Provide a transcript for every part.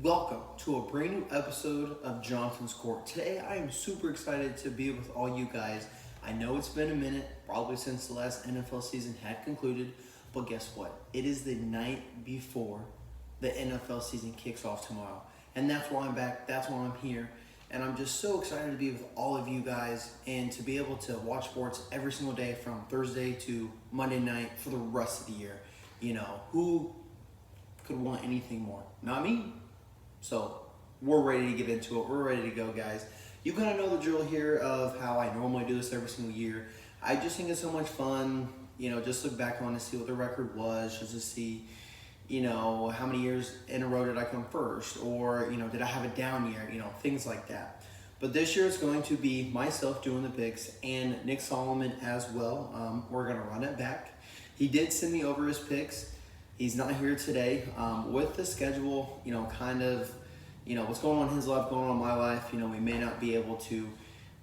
Welcome to a brand new episode of Johnson's Court. Today I am super excited to be with all you guys. I know it's been a minute, probably since the last NFL season had concluded, but guess what? It is the night before the NFL season kicks off tomorrow. And that's why I'm back, that's why I'm here. And I'm just so excited to be with all of you guys and to be able to watch sports every single day from Thursday to Monday night for the rest of the year. You know, who could want anything more? Not me. So we're ready to get into it. We're ready to go, guys. You kind of know the drill here of how I normally do this every single year. I just think it's so much fun, just look back on to see what the record was, just to see, how many years in a row did I come first, or, did I have a down year, things like that. But this year it's going to be myself doing the picks and Nick Solomon as well. We're going to run it back. He did send me over his picks. He's not here today. With the schedule, what's going on in his life, going on in my life, we may not be able to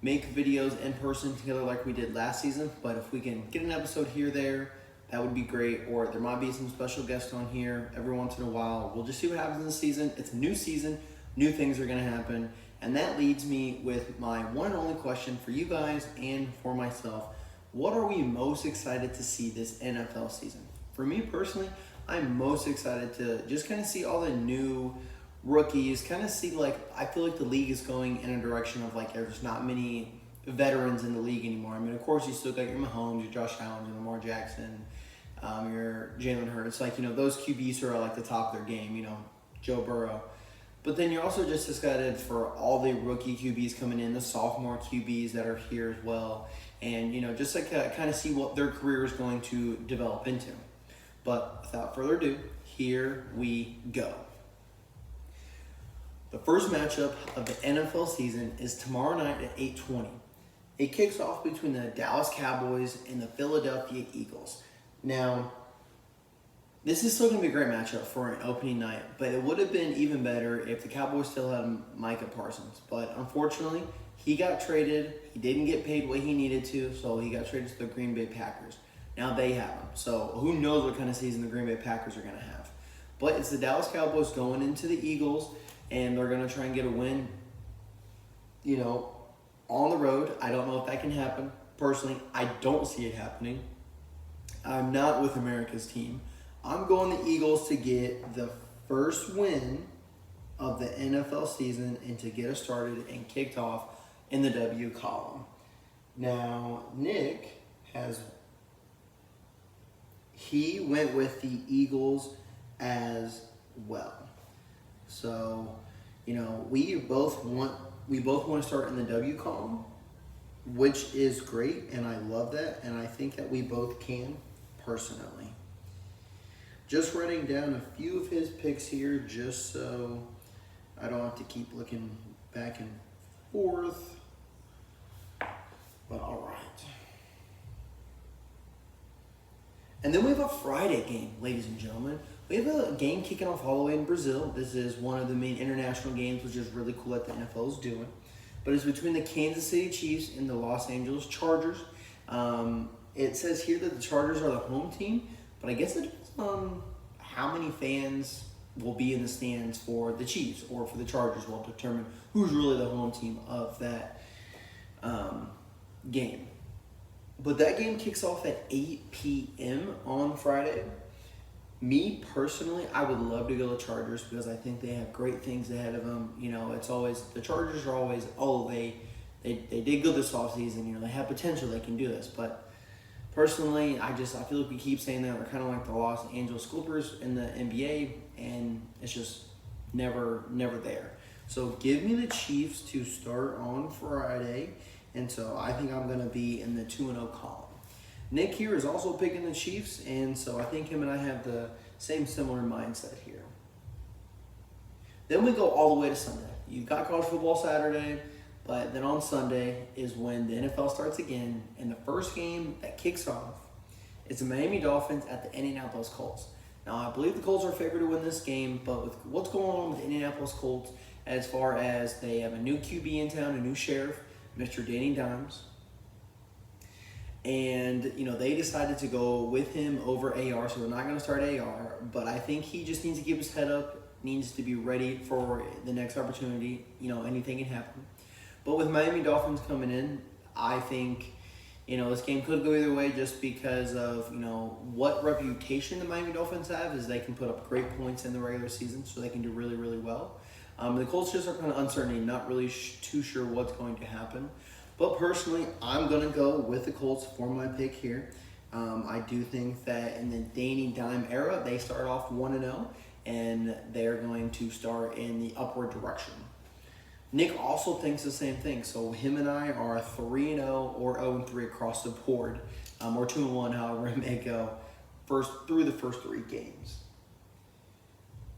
make videos in person together like we did last season, but if we can get an episode here, there, that would be great, or there might be some special guests on here every once in a while. We'll just see what happens in the season. It's a new season, new things are gonna happen, and that leads me with my one and only question for you guys and for myself. What are we most excited to see this NFL season? For me personally, I'm most excited to just kind of see all the new rookies, kind of see, I feel like the league is going in a direction of, there's not many veterans in the league anymore. I mean, of course, you still got your Mahomes, your Josh Allen, your Lamar Jackson, your Jalen Hurts. Those QBs are at, the top of their game, Joe Burrow. But then you're also just excited for all the rookie QBs coming in, the sophomore QBs that are here as well. And, just kind of see what their career is going to develop into. But without further ado, here we go. The first matchup of the NFL season is tomorrow night at 8:20. It kicks off between the Dallas Cowboys and the Philadelphia Eagles. Now, this is still going to be a great matchup for an opening night, but it would have been even better if the Cowboys still had Micah Parsons. But unfortunately, he got traded. He didn't get paid what he needed to, so he got traded to the Green Bay Packers. Now they have him. So who knows what kind of season the Green Bay Packers are going to have. But it's the Dallas Cowboys going into the Eagles, and they're going to try and get a win, on the road. I don't know if that can happen. Personally, I don't see it happening. I'm not with America's team. I'm going the Eagles to get the first win of the NFL season and to get us started and kicked off in the W column. Now, Nick he went with the Eagles as well. So, we both want to start in the W column, which is great, and I love that, and I think that we both can personally. Just writing down a few of his picks here just so I don't have to keep looking back and forth. But all right. And then we have a Friday game, ladies and gentlemen. We have a game kicking off all the way in Brazil. This is one of the main international games, which is really cool that the NFL is doing. But it's between the Kansas City Chiefs and the Los Angeles Chargers. It says here that the Chargers are the home team, but I guess it depends on how many fans will be in the stands for the Chiefs or for the Chargers will determine who's really the home team of that game. But that game kicks off at 8 p.m. on Friday. Me, personally, I would love to go to Chargers because I think they have great things ahead of them. It's always, the Chargers are always, they did good this offseason. They have potential, they can do this. But personally, I feel like we keep saying that. They're kind of like the Los Angeles Clippers in the NBA, and it's just never there. So give me the Chiefs to start on Friday. And so I think I'm going to be in the 2-0 column. Nick here is also picking the Chiefs, and so I think him and I have the same similar mindset here. Then we go all the way to Sunday. You've got college football Saturday, but then on Sunday is when the NFL starts again, and the first game that kicks off is the Miami Dolphins at the Indianapolis Colts. Now, I believe the Colts are favored to win this game, but with what's going on with the Indianapolis Colts, as far as they have a new QB in town, a new sheriff, Mr. Danny Dimes. And, they decided to go with him over AR, so we're not going to start AR. But I think he just needs to keep his head up, needs to be ready for the next opportunity. Anything can happen. But with Miami Dolphins coming in, I think, this game could go either way just because of, what reputation the Miami Dolphins have is they can put up great points in the regular season, so they can do really, really well. The Colts just are kind of uncertain, not really too sure what's going to happen. But personally, I'm going to go with the Colts for my pick here. I do think that in the Danny Dime era, they start off 1-0, and they're going to start in the upward direction. Nick also thinks the same thing, so him and I are 3-0 or 0-3 across the board, or 2-1, however it may go, through the first 3 games.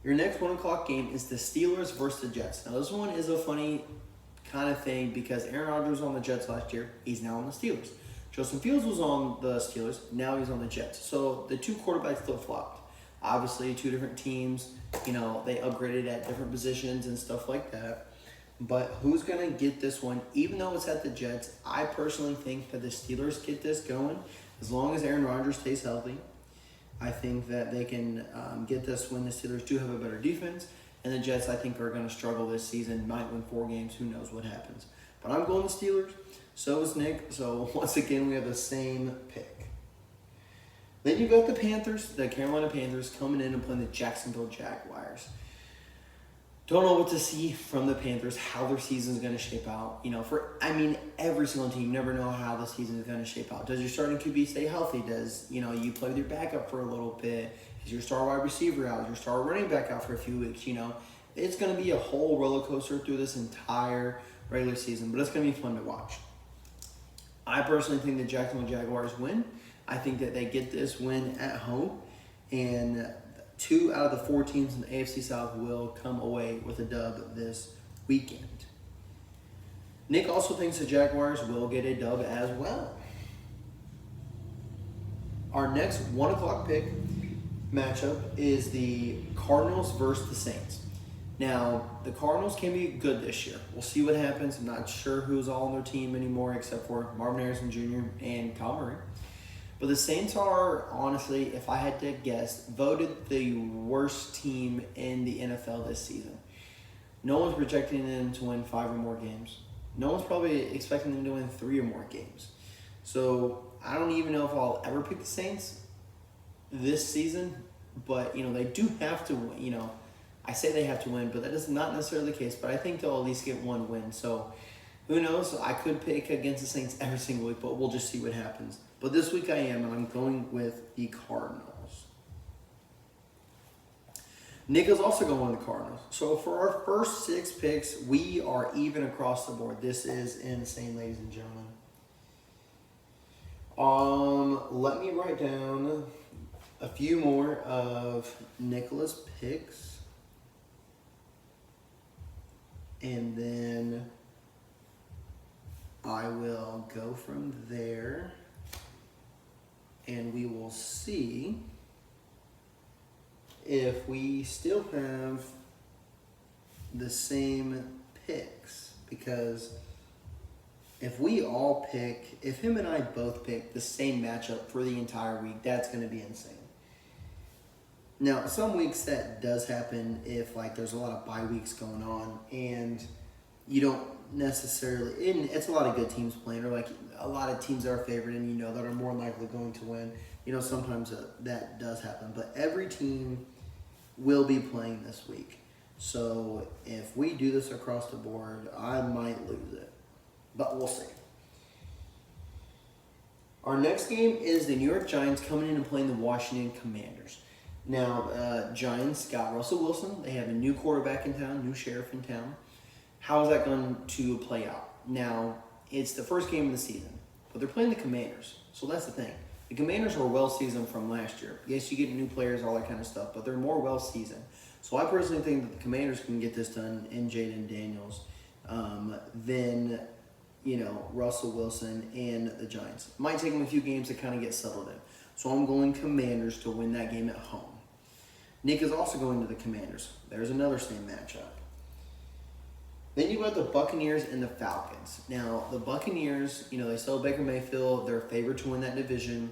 Your next 1 o'clock game is the Steelers versus the Jets. Now, this one is a funny kind of thing because Aaron Rodgers was on the Jets last year. He's now on the Steelers. Justin Fields was on the Steelers. Now he's on the Jets. So the 2 quarterbacks flip-flopped. Obviously, 2 different teams. They upgraded at different positions and stuff like that. But who's going to get this one? Even though it's at the Jets, I personally think that the Steelers get this going as long as Aaron Rodgers stays healthy. I think that they can get this win. The Steelers do have a better defense, and the Jets, I think, are going to struggle this season. Might win 4 games. Who knows what happens? But I'm going the Steelers. So is Nick. So once again, we have the same pick. Then you've got the Panthers, the Carolina Panthers, coming in and playing the Jacksonville Jaguars. Don't know what to see from the Panthers, how their season is going to shape out. Every single team, you never know how the season is going to shape out. Does your starting QB stay healthy? Does, you play with your backup for a little bit? Is your star wide receiver out? Is your star running back out for a few weeks? It's going to be a whole roller coaster through this entire regular season, but it's going to be fun to watch. I personally think the Jacksonville Jaguars win. I think that they get this win at home, and 2 out of the 4 teams in the AFC South will come away with a dub this weekend. Nick also thinks the Jaguars will get a dub as well. Our next 1 o'clock pick matchup is the Cardinals versus the Saints. Now, the Cardinals can be good this year. We'll see what happens. I'm not sure who's all on their team anymore except for Marvin Harrison Jr. and Kyle Murray. But the Saints are, honestly, if I had to guess, voted the worst team in the NFL this season. No one's projecting them to win 5 or more games. No one's probably expecting them to win 3 or more games. So I don't even know if I'll ever pick the Saints this season. But, they do have to win. I say they have to win, but that is not necessarily the case. But I think they'll at least get 1 win. So who knows? I could pick against the Saints every single week, but we'll just see what happens. But this week I am, and I'm going with the Cardinals. Nick is also going with the Cardinals. So for our first 6 picks, we are even across the board. This is insane, ladies and gentlemen. Let me write down a few more of Nicholas' picks. And then I will go from there. And we will see if we still have the same picks. Because if him and I both pick the same matchup for the entire week, that's going to be insane. Now, some weeks that does happen if there's a lot of bye weeks going on and you don't necessarily, and it's a lot of good teams playing, or a lot of teams that are favored and that are more likely going to win. Sometimes that does happen, but every team will be playing this week. So if we do this across the board, I might lose it, but we'll see. Our next game is the New York Giants coming in and playing the Washington Commanders. Now, Giants got Russell Wilson. They have a new quarterback in town, new sheriff in town. How is that going to play out? Now, it's the first game of the season, but they're playing the Commanders. So that's the thing. The Commanders are well-seasoned from last year. Yes, you get new players, all that kind of stuff, but they're more well-seasoned. So I personally think that the Commanders can get this done in Jaden Daniels than, Russell Wilson and the Giants. It might take them a few games to kind of get settled in. So I'm going Commanders to win that game at home. Nick is also going to the Commanders. There's another same matchup. Then you've got the Buccaneers and the Falcons. Now, the Buccaneers, they still have Baker Mayfield. They're favored to win that division.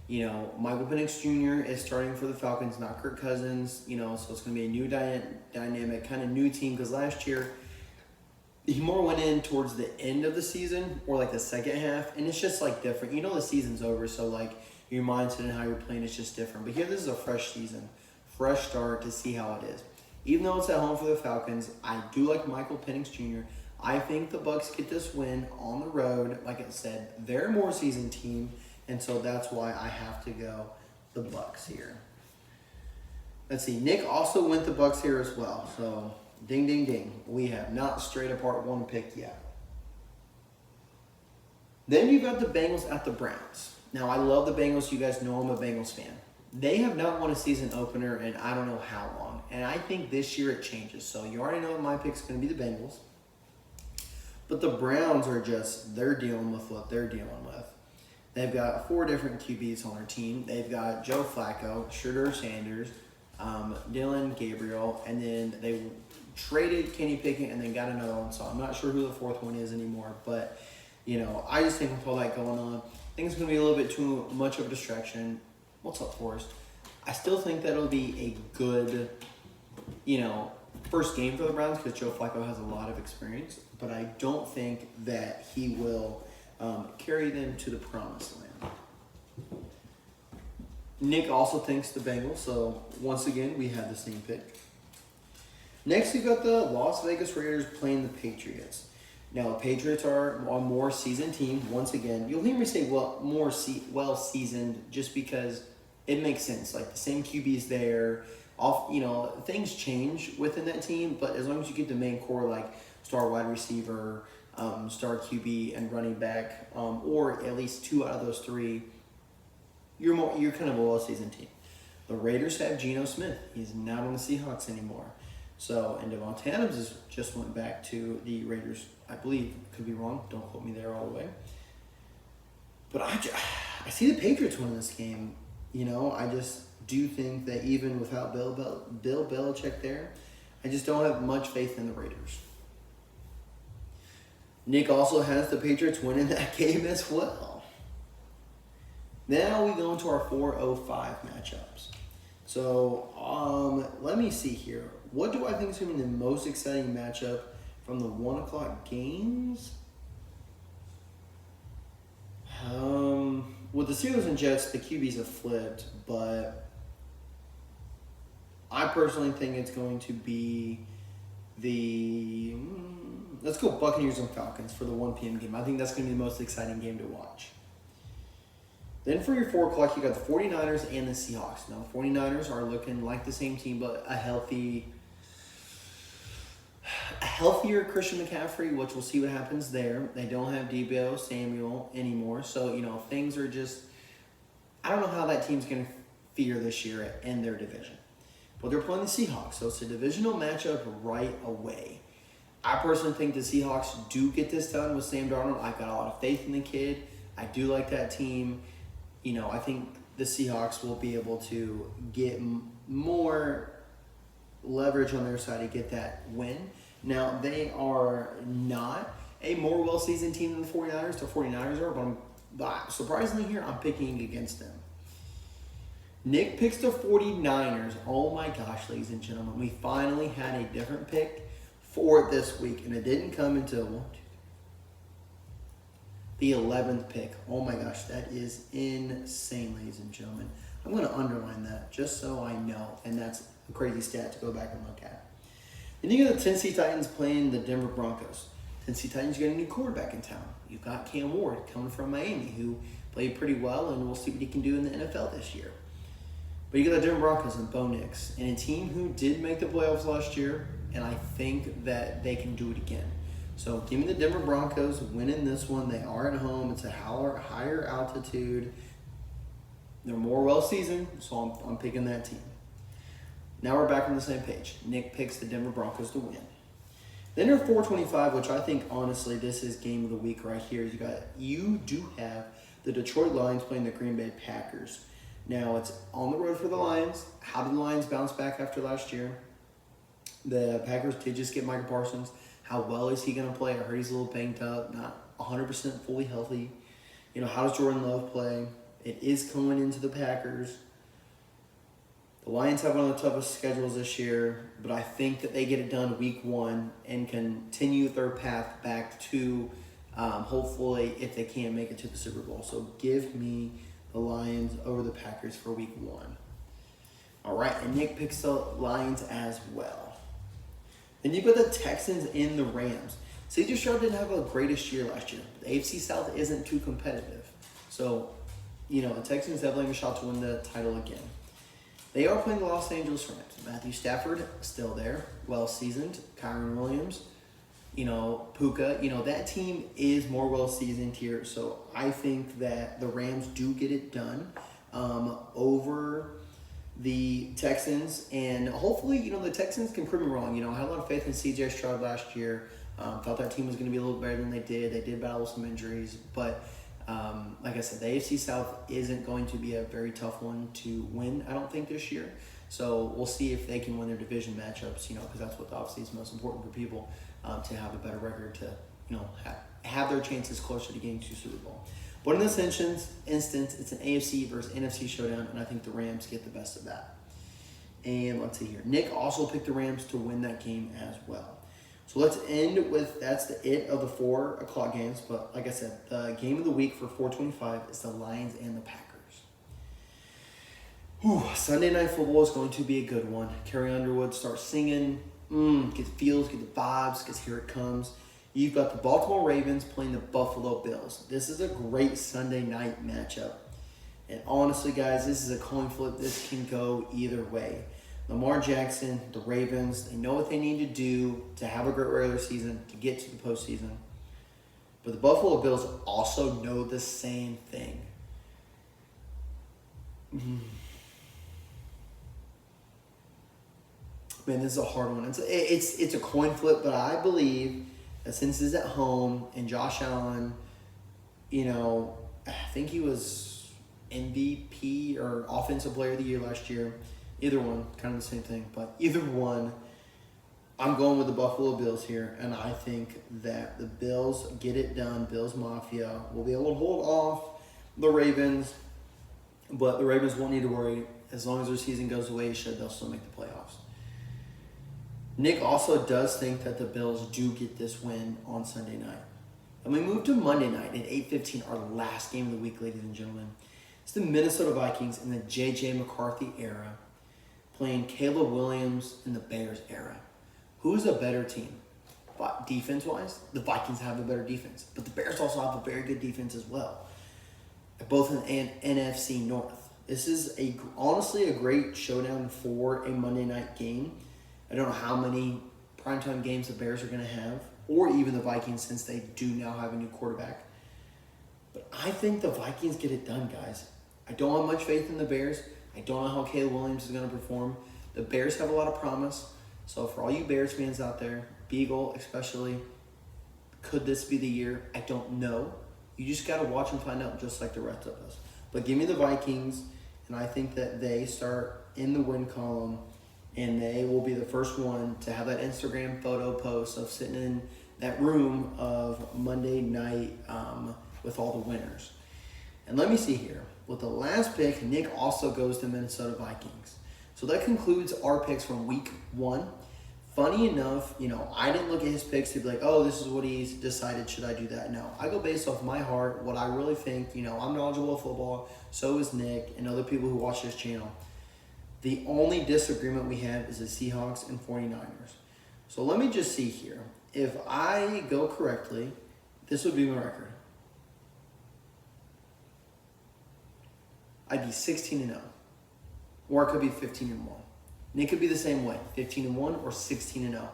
Michael Penix Jr. is starting for the Falcons, not Kirk Cousins. So it's going to be a new dynamic, kind of new team because last year he more went in towards the end of the season or like the second half, and it's just like different. The season's over, so like your mindset and how you're playing is just different. But here, this is a fresh season, fresh start to see how it is. Even though it's at home for the Falcons, I do like Michael Penix Jr. I think the Bucs get this win on the road. Like I said, they're a more seasoned team, and so that's why I have to go the Bucs here. Let's see. Nick also went the Bucs here as well. So ding, ding, ding. We have not strayed apart one pick yet. Then you've got the Bengals at the Browns. Now, I love the Bengals. You guys know I'm a Bengals fan. They have not won a season opener in I don't know how long. And I think this year it changes. So you already know what my pick's going to be the Bengals. But the Browns are they're dealing with what they're dealing with. They've got 4 different QBs on their team. They've got Joe Flacco, Shedeur Sanders, Dylan Gabriel, and then they traded Kenny Pickett and then got another one. So I'm not sure who the 4th one is anymore. But, I just think with all that going on, I think it's going to be a little bit too much of a distraction. What's up, Forrest? I still think that it'll be a good, first game for the Browns because Joe Flacco has a lot of experience. But I don't think that he will carry them to the promised land. Nick also thinks the Bengals, so once again, we have the same pick. Next, we've got the Las Vegas Raiders playing the Patriots. Now, the Patriots are a more seasoned team. Once again, you'll hear me say well-seasoned just because it makes sense. Like, the same QB's there. Things change within that team, but as long as you get the main core, like star wide receiver, star QB, and running back, or at least 2 out of those 3, you're kind of a well-seasoned team. The Raiders have Geno Smith. He's not on the Seahawks anymore. So, and Devontae Adams just went back to the Raiders, I believe. Could be wrong. Don't quote me there all the way. But I see the Patriots winning this game. I just do think that even without Bill Belichick there, I just don't have much faith in the Raiders. Nick also has the Patriots winning that game as well. Now we go into our 4:05 matchups. So, let me see here. What do I think is going to be the most exciting matchup from the 1 o'clock games? With the Steelers and Jets, the QBs have flipped, but I personally think it's going to be let's go Buccaneers and Falcons for the 1 p.m. game. I think that's going to be the most exciting game to watch. Then for your 4 o'clock, you got the 49ers and the Seahawks. Now, the 49ers are looking like the same team, but a healthier Christian McCaffrey, which we'll see what happens there. They don't have Deebo Samuel anymore. So, things are just, I don't know how that team's going to fare this year in their division. But they're playing the Seahawks, so it's a divisional matchup right away. I personally think the Seahawks do get this done with Sam Darnold. I've got a lot of faith in the kid. I do like that team. I think the Seahawks will be able to get more leverage on their side to get that win. Now, they are not a more well-seasoned team than the 49ers. The 49ers are, but surprisingly here, I'm picking against them. Nick picks the 49ers. Oh my gosh, ladies and gentlemen. We finally had a different pick for this week, and it didn't come until the 11th pick. Oh my gosh, that is insane, ladies and gentlemen. I'm going to underline that just so I know, and that's a crazy stat to go back and look at. Then you got the Tennessee Titans playing the Denver Broncos. Tennessee Titans got a new quarterback in town. You've got Cam Ward coming from Miami, who played pretty well, and we'll see what he can do in the NFL this year. But you got the Denver Broncos and Bo Nix, and a team who did make the playoffs last year, and I think that they can do it again. So give me the Denver Broncos winning this one. They are at home. It's a higher altitude. They're more well-seasoned, so I'm picking that team. Now we're back on the same page. Nick picks the Denver Broncos to win. Then your 425, which I think, honestly, this is game of the week right here. You do have the Detroit Lions playing the Green Bay Packers. Now, it's on the road for the Lions. How did the Lions bounce back after last year? The Packers did just get Micah Parsons. How well is he going to play? I heard he's a little banged up, not 100% fully healthy. How does Jordan Love play? It is going into the Packers. The Lions have one of the toughest schedules this year, but I think that they get it done week 1 and continue their path back to hopefully if they can make it to the Super Bowl. So give me the Lions over the Packers for week 1. All right, and Nick picks the Lions as well. Then you've got the Texans and the Rams. C.J. Stroud didn't have a greatest year last year. The AFC South isn't too competitive. So, the Texans definitely have a shot to win the title again. They are playing the Los Angeles Rams. Matthew Stafford, still there, well-seasoned. Kyron Williams, Puka. That team is more well-seasoned here. So I think that the Rams do get it done over the Texans. And hopefully, the Texans can prove me wrong. I had a lot of faith in C.J. Stroud last year. Thought that team was going to be a little better than they did. They did battle some injuries. But like I said, the AFC South isn't going to be a very tough one to win, I don't think, this year. So we'll see if they can win their division matchups, because that's what obviously is most important for people, to have a better record, to, have their chances closer to getting to Super Bowl. But in this instance, it's an AFC versus NFC showdown, and I think the Rams get the best of that. And let's see here. Nick also picked the Rams to win that game as well. So let's end with, that's it of the 4 o'clock games. But like I said, the game of the week for 425 is the Lions and the Packers. Sunday Night Football is going to be a good one. Carrie Underwood starts singing, get the feels, get the vibes, because here it comes. You've got the Baltimore Ravens playing the Buffalo Bills. This is a great Sunday night matchup. And honestly, guys, this is a coin flip. This can go either way. Lamar Jackson, the Ravens, they know what they need to do to have a great regular season, to get to the postseason. But the Buffalo Bills also know the same thing. Man, this is a hard one. It's a coin flip, but I believe that since it's at home and Josh Allen, I think he was MVP or Offensive Player of the Year last year. Either one, kind of the same thing, but either one, I'm going with the Buffalo Bills here, and I think that the Bills get it done. Bills Mafia will be able to hold off the Ravens, but the Ravens won't need to worry. As long as their season goes the way it should, they'll still make the playoffs. Nick also does think that the Bills do get this win on Sunday night. And we move to Monday night at 8:15, our last game of the week, ladies and gentlemen. It's the Minnesota Vikings in the J.J. McCarthy era, playing Caleb Williams in the Bears era. Who's a better team? Defense-wise, the Vikings have a better defense. But the Bears also have a very good defense as well. Both in NFC North. This is honestly a great showdown for a Monday night game. I don't know how many primetime games the Bears are going to have, or even the Vikings, since they do now have a new quarterback. But I think the Vikings get it done, guys. I don't have much faith in the Bears. I don't know how Caleb Williams is going to perform. The Bears have a lot of promise. So for all you Bears fans out there, Beagle especially, could this be the year? I don't know. You just got to watch and find out, just like the rest of us. But give me the Vikings, and I think that they start in the win column, and they will be the first one to have that Instagram photo post of sitting in that room of Monday night with all the winners. And let me see here. With the last pick, Nick also goes to Minnesota Vikings. So that concludes our picks from week 1. Funny enough, I didn't look at his picks to be like, oh, this is what he's decided, should I do that? No, I go based off my heart, what I really think. I'm knowledgeable of football, so is Nick and other people who watch this channel. The only disagreement we have is the Seahawks and 49ers. So let me just see here. If I go correctly, this would be my record. I'd be 16-0. Or it could be 15-1. Nick could be the same way, 15-1 or 16-0.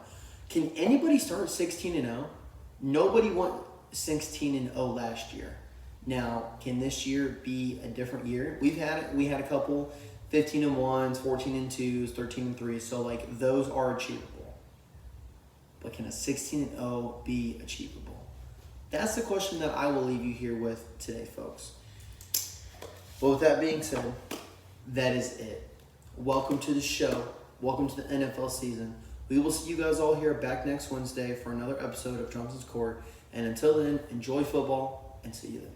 Can anybody start 16-0? Nobody went 16-0 last year. Now, can this year be a different year? We had a couple 15-1s, 14-2s, 13-3. So those are achievable. But can a 16-0 be achievable? That's the question that I will leave you here with today, folks. Well, with that being said, that is it. Welcome to the show. Welcome to the NFL season. We will see you guys all here back next Wednesday for another episode of Johnson's Court. And until then, enjoy football and see you then.